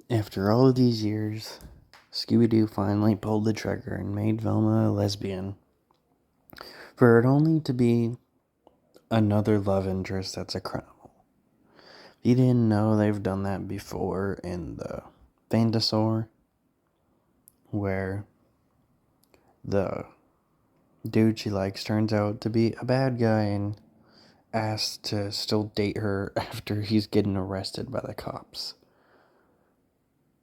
After all of these years, Scooby-Doo finally pulled the trigger and made Velma a lesbian. For it only to be another love interest that's a criminal. If you didn't know, they've done that before in the Phantasaur, where the dude she likes turns out to be a bad guy and asks to still date her after he's getting arrested by the cops.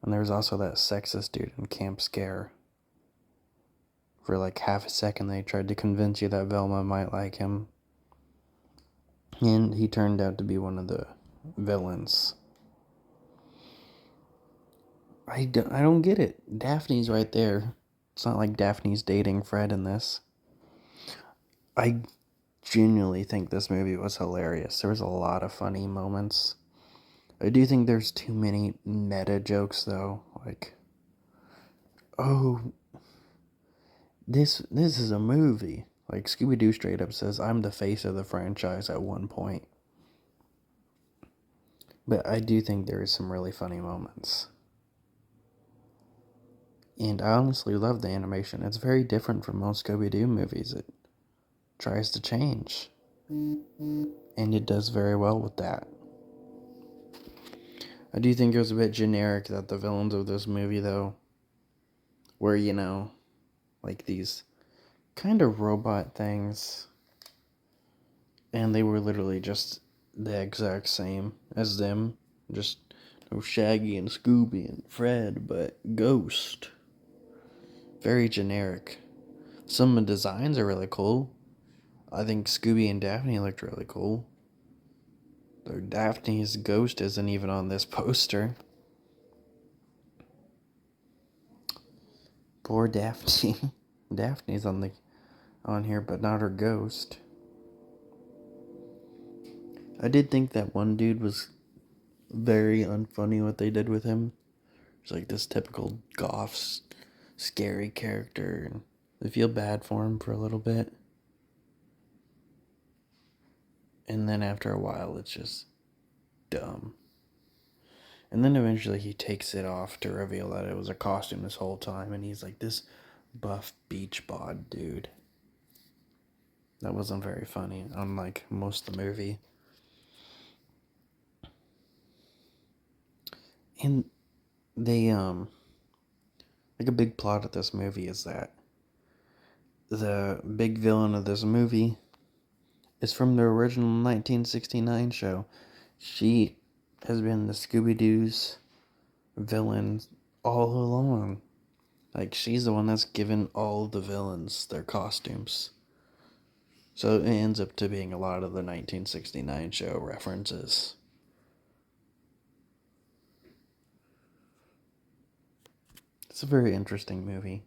And there's also that sexist dude in Camp Scare. For like half a second, they tried to convince you that Velma might like him. And he turned out to be one of the villains. I don't get it. Daphne's right there. It's not like Daphne's dating Fred in this. I genuinely think this movie was hilarious. There was a lot of funny moments. I do think there's too many meta jokes though. Like, oh, this is a movie. Like Scooby-Doo straight up says, I'm the face of the franchise at one point. But I do think there is some really funny moments. And I honestly love the animation. It's very different from most Scooby-Doo movies. It tries to change. And it does very well with that. I do think it was a bit generic that the villains of this movie, though, were, like these kind of robot things. And they were literally just the exact same as them. Just no Shaggy and Scooby and Fred, but Ghost. Very generic. Some of the designs are really cool. I think Scooby and Daphne looked really cool. Though Daphne's ghost isn't even on this poster. Poor Daphne. Daphne's on here, but not her ghost. I did think that one dude was very unfunny what they did with him. It's like this typical goth, scary character, and I feel bad for him for a little bit. And then after a while, it's just dumb. And then eventually he takes it off to reveal that it was a costume this whole time, and he's like this buff beach bod dude. That wasn't very funny, unlike most of the movie. And they, like a big plot of this movie is that the big villain of this movie is from the original 1969 show. She has been the Scooby-Doo's villain all along. Like, she's the one that's given all the villains their costumes. So it ends up to being a lot of the 1969 show references. It's a very interesting movie.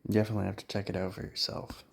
You definitely have to check it out for yourself.